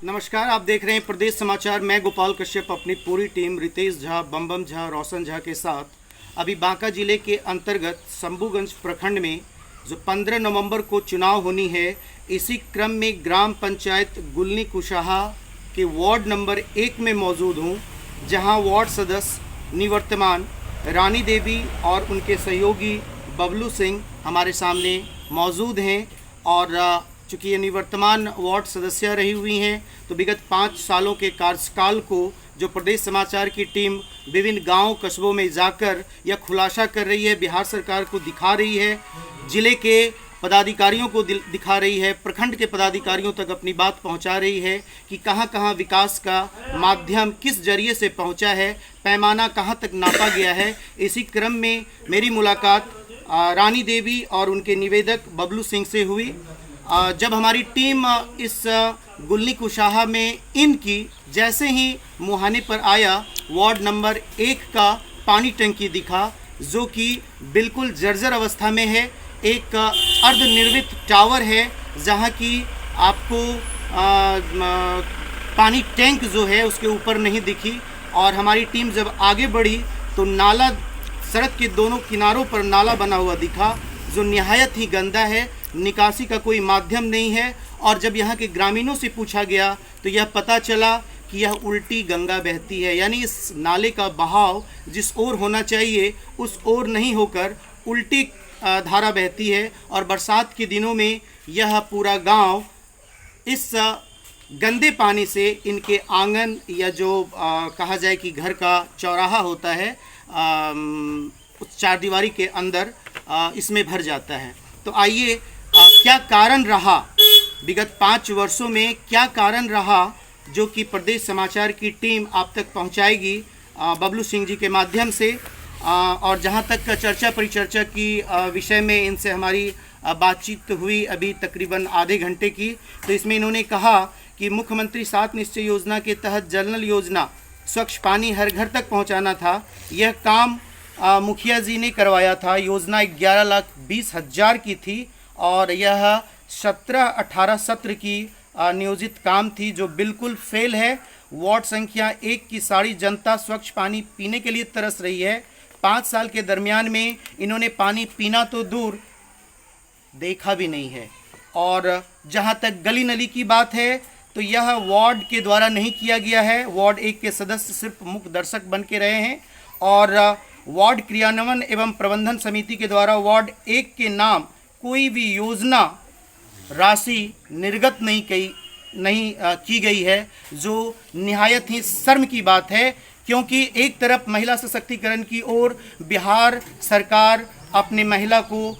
नमस्कार, आप देख रहे हैं प्रदेश समाचार। मैं गोपाल कश्यप अपनी पूरी टीम रितेश झा, बम झा, रोशन झा के साथ अभी बांका जिले के अंतर्गत शंभूगंज प्रखंड में जो 15 नवंबर को चुनाव होनी है, इसी क्रम में ग्राम पंचायत गुलनी कुशाहा के वार्ड नंबर 1 में मौजूद हूँ, जहाँ वार्ड सदस्य निवर्तमान रानी देवी और उनके सहयोगी बबलू सिंह हमारे सामने मौजूद हैं। और चूँकि ये निवर्तमान वार्ड सदस्य रही हुई हैं, तो विगत 5 सालों के कार्यकाल को जो प्रदेश समाचार की टीम विभिन्न गांव कस्बों में जाकर यह खुलासा कर रही है, बिहार सरकार को दिखा रही है, जिले के पदाधिकारियों को दिखा रही है, प्रखंड के पदाधिकारियों तक अपनी बात पहुंचा रही है कि कहां कहां विकास का माध्यम किस जरिए से पहुंचा है, पैमाना कहां तक नापा गया है। इसी क्रम में मेरी मुलाकात रानी देवी और उनके निवेदक बबलू सिंह से हुई। जब हमारी टीम इस गुलनी कुशाहा में इनकी जैसे ही मुहाने पर आया, वार्ड नंबर 1 का पानी टंकी दिखा जो कि बिल्कुल जर्जर अवस्था में है। एक अर्धनिर्मित टावर है जहां की आपको पानी टैंक जो है उसके ऊपर नहीं दिखी। और हमारी टीम जब आगे बढ़ी तो नाला, सड़क के दोनों किनारों पर नाला बना हुआ दिखा जो निहायत ही गंदा है, निकासी का कोई माध्यम नहीं है। और जब यहाँ के ग्रामीणों से पूछा गया तो यह पता चला कि यह उल्टी गंगा बहती है, यानी इस नाले का बहाव जिस ओर होना चाहिए उस ओर नहीं होकर उल्टी धारा बहती है। और बरसात के दिनों में यह पूरा गांव इस गंदे पानी से इनके आंगन या जो कहा जाए कि घर का चौराहा होता है, उस चारदीवारी के अंदर इसमें भर जाता है। तो आइए, क्या कारण रहा विगत 5 वर्षों में, क्या कारण रहा जो कि प्रदेश समाचार की टीम आप तक पहुंचाएगी बबलू सिंह जी के माध्यम से। और जहां तक चर्चा परिचर्चा की विषय में इनसे हमारी बातचीत हुई अभी तकरीबन आधे घंटे की, तो इसमें इन्होंने कहा कि मुख्यमंत्री 7 निश्चय योजना के तहत जल नल योजना, स्वच्छ पानी हर घर तक पहुंचाना था। यह काम मुखिया जी ने करवाया था। योजना 11,20,000 की थी और यह 17-18 सत्र की नियोजित काम थी जो बिल्कुल फेल है। वार्ड संख्या 1 की सारी जनता स्वच्छ पानी पीने के लिए तरस रही है। 5 साल के दरमियान में इन्होंने पानी पीना तो दूर, देखा भी नहीं है। और जहाँ तक गली नली की बात है तो यह वार्ड के द्वारा नहीं किया गया है। वार्ड 1 के सदस्य सिर्फ मुख्य दर्शक बन के रहे हैं और वार्ड क्रियान्वयन एवं प्रबंधन समिति के द्वारा वार्ड 1 के नाम कोई भी योजना राशि निर्गत नहीं की गई है, जो निहायत ही शर्म की बात है। क्योंकि एक तरफ महिला सशक्तिकरण की ओर बिहार सरकार अपने महिला को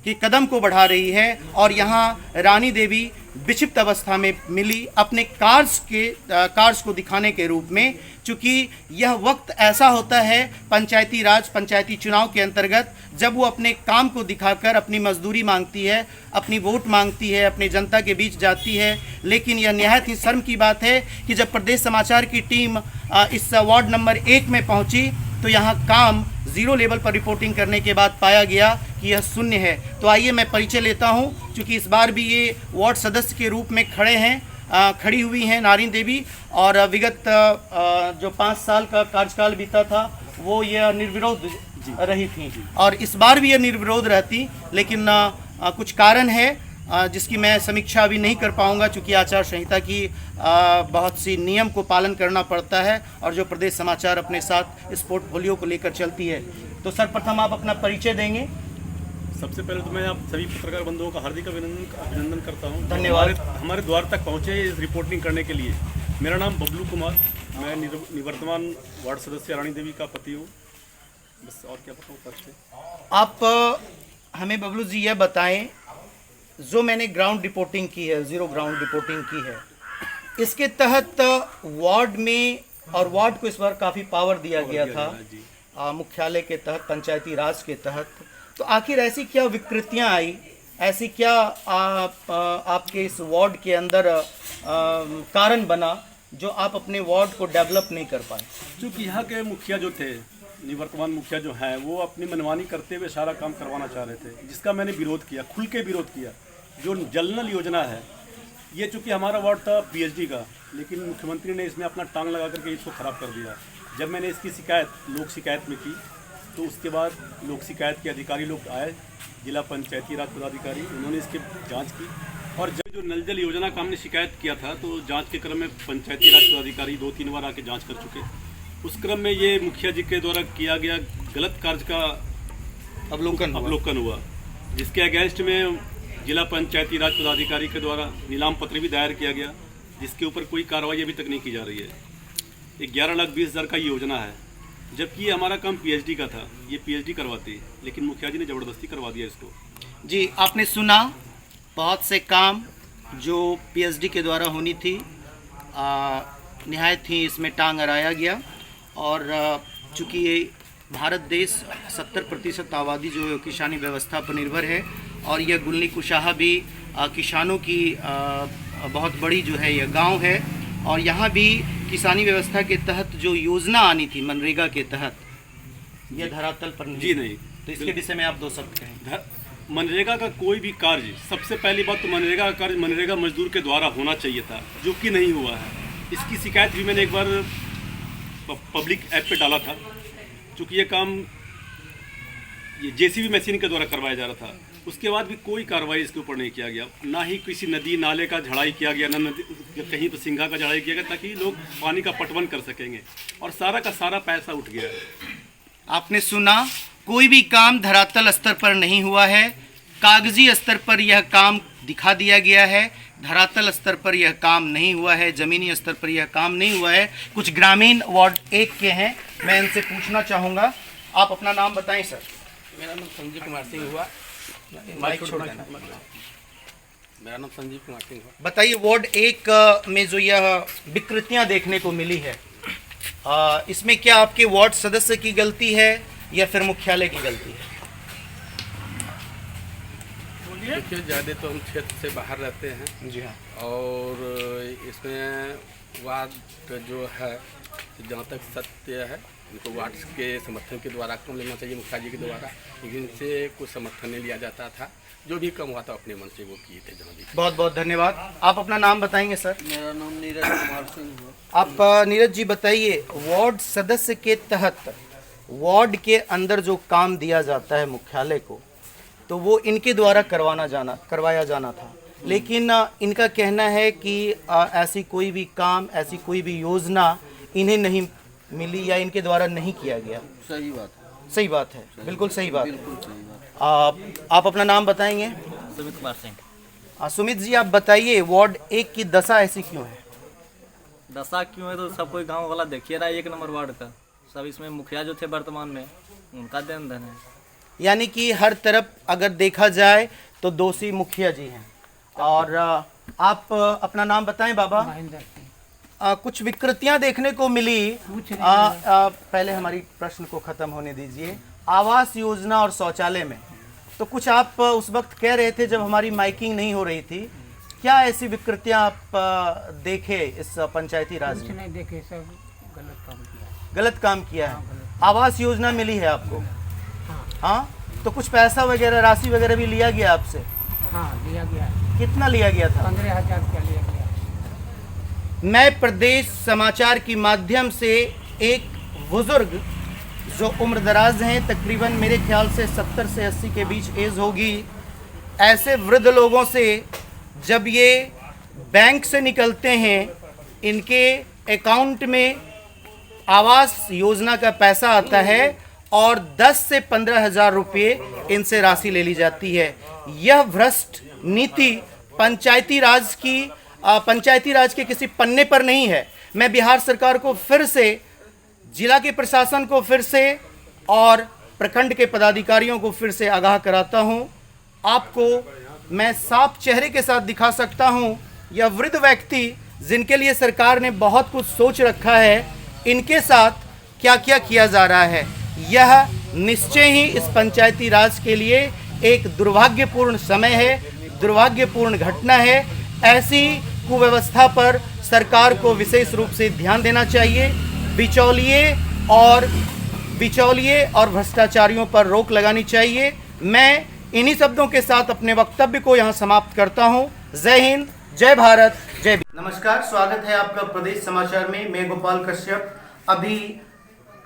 के कदम को बढ़ा रही है और यहाँ रानी देवी विक्षिप्त अवस्था में मिली अपने कार्य को दिखाने के रूप में। चूँकि यह वक्त ऐसा होता है पंचायती राज, पंचायती चुनाव के अंतर्गत, जब वो अपने काम को दिखाकर अपनी मजदूरी मांगती है, अपनी वोट मांगती है, अपनी जनता के बीच जाती है। लेकिन यह निहायत ही शर्म की बात है कि जब प्रदेश समाचार की टीम इस वार्ड नंबर 1 में पहुंची तो यहाँ काम 0 लेवल पर रिपोर्टिंग करने के बाद पाया गया कि यह शून्य है। तो आइए मैं परिचय लेता हूँ, क्योंकि इस बार भी ये वार्ड सदस्य के रूप में खड़ी हुई हैं नारी देवी। और विगत जो 5 साल का कार्यकाल बीता था वो यह निर्विरोध रही थी और इस बार भी यह निर्विरोध रहती, लेकिन कुछ कारण है जिसकी मैं समीक्षा अभी नहीं कर पाऊंगा, चूँकि आचार संहिता की बहुत सी नियम को पालन करना पड़ता है और जो प्रदेश समाचार अपने साथ इस पोर्टफोलियो को लेकर चलती है। तो सर्वप्रथम आप अपना परिचय देंगे। सबसे पहले तो मैं आप सभी पत्रकार बंधुओं का हार्दिक अभिनंदन करता हूं। धन्यवाद। हमारे द्वार तक पहुंचे इस रिपोर्टिंग करने के लिए। मेरा नाम बबलू कुमार, मैं निवर्तमान वार्ड सदस्य रानी देवी का पति हूं। बस और क्या बताऊं परिचय। आप हमें बबलू जी यह बताएं, जो मैंने ग्राउंड रिपोर्टिंग की है, 0 ग्राउंड रिपोर्टिंग की है, इसके तहत वार्ड में, और वार्ड को इस बार काफ़ी पावर दिया गया था मुख्यालय के तहत, पंचायती राज के तहत, तो आखिर ऐसी क्या विकृतियां आई, ऐसी क्या आपके इस वार्ड के अंदर कारण बना जो आप अपने वार्ड को डेवलप नहीं कर पाए? क्योंकि यहाँ के मुखिया जो थे, निवर्तमान मुखिया जो हैं, वो अपनी मनमानी करते हुए सारा काम करवाना चाह रहे थे, जिसका मैंने विरोध किया, खुल के विरोध किया। जो जल नल योजना है, ये चूँकि हमारा वार्ड था पीएचडी का, लेकिन मुख्यमंत्री ने इसमें अपना टांग लगा करके इसको ख़राब कर दिया। जब मैंने इसकी शिकायत लोक शिकायत में की तो उसके बाद लोक शिकायत के अधिकारी लोग आए, जिला पंचायती राज पदाधिकारी, उन्होंने इसकी जांच की। और जब जो नल जल योजना का हमने शिकायत किया था तो जांच के क्रम में पंचायती राज पदाधिकारी 2-3 बार आके जांच कर चुके। उस क्रम में ये मुखिया जी के द्वारा किया गया गलत कार्य का अवलोकन हुआ, जिसके अगेंस्ट में जिला पंचायती राज पदाधिकारी के द्वारा नीलाम पत्र भी दायर किया गया, जिसके ऊपर कोई कार्रवाई अभी तक नहीं की जा रही है। 11,20,000 का योजना है, जबकि ये हमारा काम पीएचडी का था, ये पीएचडी करवाती, लेकिन मुखिया जी ने ज़बरदस्ती करवा दिया इसको। जी, आपने सुना, बहुत से काम जो पीएचडी के द्वारा होनी थी निहायत ही इसमें टांग अड़ाया गया। और चूँकि ये भारत देश 70% आबादी जो है किसानी व्यवस्था पर निर्भर है और यह गुलनी कुशाहा भी किसानों की बहुत बड़ी जो है यह गांव है। और यहाँ भी किसानी व्यवस्था के तहत जो योजना आनी थी मनरेगा के तहत, यह धरातल पर नहीं। जी नहीं, तो इसके विषय में आप 2 शब्द कहें। मनरेगा का कोई भी कार्य, सबसे पहली बात तो मनरेगा का कार्य मनरेगा मजदूर के द्वारा होना चाहिए था, जो कि नहीं हुआ है। इसकी शिकायत भी मैंने एक बार पब्लिक ऐप पे डाला था, क्योंकि ये काम ये जेसीबी मशीन के द्वारा करवाया जा रहा था। उसके बाद भी कोई कार्रवाई इसके ऊपर नहीं किया गया, ना ही किसी नदी नाले का झड़ाई किया गया, ना नदी कहीं पर सिंघा का झड़ाई किया गया, ताकि लोग पानी का पटवन कर सकेंगे। और सारा का सारा पैसा उठ गया है। आपने सुना, कोई भी काम धरातल स्तर पर नहीं हुआ है, कागजी स्तर पर यह काम दिखा दिया गया है, धरातल स्तर पर यह काम नहीं हुआ है, ज़मीनी स्तर पर यह काम नहीं हुआ है। कुछ ग्रामीण वार्ड 1 के हैं, मैं इनसे पूछना चाहूँगा। आप अपना नाम बताएं सर। मेरा नाम संजीव कुमार सिंह हुआ। माइक छोड़ देना। मेरा नाम संजीव कुमार सिंह हुआ। बताइए, वार्ड 1 में जो यह विकृतियाँ देखने को मिली है, इसमें क्या आपके वार्ड सदस्य की गलती है या फिर मुख्यालय की गलती है? देखिए, ज़्यादा तो हम क्षेत्र से बाहर रहते हैं। जी हाँ। और इसमें वार्ड जो है, जहाँ तक सत्य है, इनको वार्ड के समर्थन के द्वारा कम लेना चाहिए मुखिया जी के द्वारा, लेकिन इनसे कुछ समर्थन नहीं लिया जाता था। जो भी कम हुआ था अपने मन से वो किए थे। जहाँ भी। बहुत बहुत धन्यवाद। आप अपना नाम बताएंगे सर। मेरा नाम नीरज कुमार सिंह है। आप नीरज जी बताइए, वार्ड सदस्य के तहत वार्ड के अंदर जो काम दिया जाता है मुख्यालय को, तो वो इनके द्वारा करवाया जाना था, लेकिन इनका कहना है कि ऐसी कोई भी काम, ऐसी कोई भी योजना इन्हें नहीं मिली या इनके द्वारा नहीं किया गया। सही बात है। सही बात है, बिल्कुल सही बात है। बिल्कुल सही बात। आप अपना नाम बताएंगे। सुमित कुमार सिंह। सुमित जी, आप बताइए, वार्ड 1 की दशा ऐसी क्यों है? दशा क्यों है तो सब कोई गांव वाला देखिए रहा है। 1 नंबर वार्ड का सब, इसमें मुखिया जो थे वर्तमान में, उनका देन धन है। यानी कि हर तरफ अगर देखा जाए तो दोषी मुखिया जी हैं। और आप अपना नाम बताएं बाबा। कुछ विकृतियां देखने को मिली। पहले हमारी प्रश्न को खत्म होने दीजिए। आवास योजना और शौचालय में तो कुछ आप उस वक्त कह रहे थे जब हमारी माइकिंग नहीं हो रही थी, क्या ऐसी विकृतियां आप देखे इस पंचायती राज में? नहीं देखे, सब गलत काम किया। गलत काम किया है। आवास योजना मिली है आपको? हाँ, तो कुछ पैसा वगैरह, राशि वगैरह भी लिया गया आपसे? हाँ, लिया गया। कितना लिया गया था? 15,000 रुपया लिया गया। मैं प्रदेश समाचार के माध्यम से एक बुजुर्ग जो उम्रदराज हैं, तकरीबन मेरे ख्याल से 70 से 80 के बीच एज होगी, ऐसे वृद्ध लोगों से जब ये बैंक से निकलते हैं, इनके अकाउंट में आवास योजना का पैसा आता है और 10 से 15,000 रुपये इनसे राशि ले ली जाती है। यह भ्रष्ट नीति पंचायती राज के किसी पन्ने पर नहीं है। मैं बिहार सरकार को फिर से, जिला के प्रशासन को फिर से और प्रखंड के पदाधिकारियों को फिर से आगाह कराता हूं। आपको मैं साफ चेहरे के साथ दिखा सकता हूं, यह वृद्ध व्यक्ति जिनके लिए सरकार ने बहुत कुछ सोच रखा है, इनके साथ क्या क्या किया जा रहा है। यह निश्चय ही इस पंचायती राज के लिए एक दुर्भाग्यपूर्ण समय है, दुर्भाग्यपूर्ण घटना है। ऐसी कुव्यवस्था पर सरकार को विशेष रूप से ध्यान देना चाहिए। बिचौलिए और भ्रष्टाचारियों पर रोक लगानी चाहिए। मैं इन्हीं शब्दों के साथ अपने वक्तव्य को यहाँ समाप्त करता हूँ। जय हिंद, जय भारत, जय। नमस्कार, स्वागत है आपका प्रदेश समाचार में। मैं गोपाल कश्यप अभी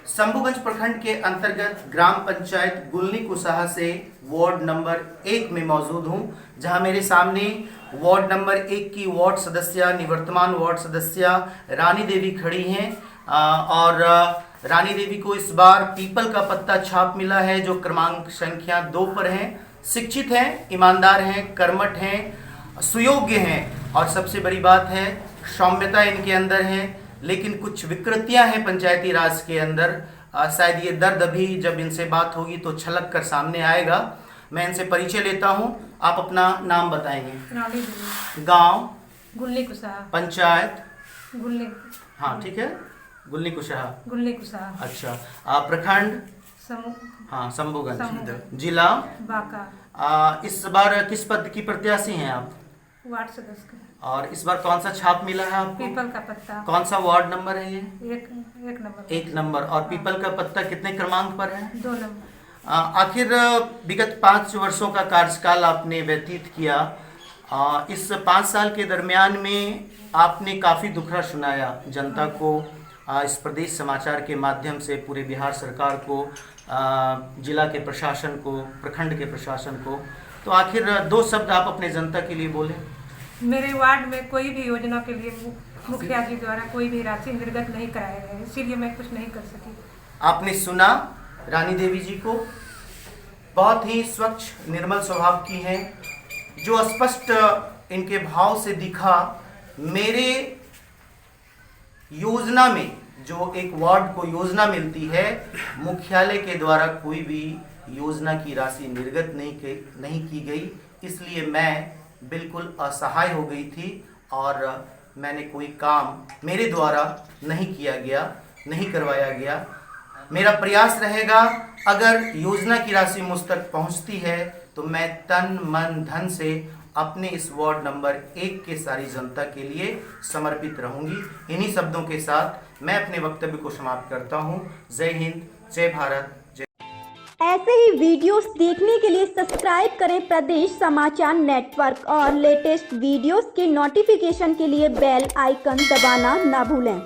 शंभुगंज प्रखंड के अंतर्गत ग्राम पंचायत गुलनी कुसाहा से वार्ड नंबर 1 में मौजूद हूं, जहां मेरे सामने वार्ड नंबर 1 की वार्ड सदस्य, निवर्तमान वार्ड सदस्य रानी देवी खड़ी हैं। और रानी देवी को इस बार पीपल का पत्ता छाप मिला है, जो क्रमांक संख्या 2 पर है। शिक्षित हैं, ईमानदार हैं, कर्मठ हैं, सुयोग्य हैं और सबसे बड़ी बात है सौम्यता इनके अंदर है। लेकिन कुछ विकृतियां हैं पंचायती राज के अंदर। शायद ये दर्द अभी जब इनसे बात होगी तो छलक कर सामने आएगा। मैं इनसे परिचय लेता हूं। आप अपना नाम बताएंगे? रानी देवी, गांव? गुल्ली कुसाहा, पंचायत? गुल्ली, हाँ ठीक है, गुल्ली कुशाहा। गुल्ली कुसाहा, अच्छा, प्रखंड? समूह, हाँ, शंभुगंज। शंभुगंज। जिला? बांका। इस बार किस पद की प्रत्याशी हैं आप? वार्ड सदस्य का। और इस बार कौन सा छाप मिला है आपको? पीपल का पत्ता। कौन सा वार्ड नंबर है ये? एक नंबर। 1 नंबर। और पीपल का पत्ता कितने क्रमांक पर है? 2 नंबर। आखिर विगत 5 वर्षों का कार्यकाल आपने व्यतीत किया। इस 5 साल के दरमियान में आपने काफ़ी दुखड़ा सुनाया जनता को, इस प्रदेश समाचार के माध्यम से पूरे बिहार सरकार को, जिला के प्रशासन को, प्रखंड के प्रशासन को। तो आखिर 2 शब्द आप अपने जनता के लिए बोलें। मेरे वार्ड में कोई भी योजना के लिए मुखिया जी द्वारा कोई भी राशि निर्गत नहीं कराया गया, इसीलिए मैं कुछ नहीं कर सकी। आपने सुना रानी देवी जी को, बहुत ही स्वच्छ निर्मल स्वभाव की हैं। जो स्पष्ट इनके भाव से दिखा, मेरे योजना में जो एक वार्ड को योजना मिलती है, मुख्यालय के द्वारा कोई भी योजना की राशि निर्गत नहीं की गई, इसलिए मैं बिल्कुल असहाय हो गई थी और मैंने कोई काम मेरे द्वारा नहीं किया गया, नहीं करवाया गया। मेरा प्रयास रहेगा, अगर योजना की राशि मुझ तक पहुंचती है तो मैं तन मन धन से अपने इस वार्ड नंबर 1 के सारी जनता के लिए समर्पित रहूंगी। इन्हीं शब्दों के साथ मैं अपने वक्तव्य को समाप्त करता हूं। जय हिंद, जय भारत, जय। ऐसे ही वीडियोस देखने के लिए सब्सक्राइब करें प्रदेश समाचार नेटवर्क और लेटेस्ट वीडियोस के नोटिफिकेशन के लिए बेल आइकन दबाना ना भूलें।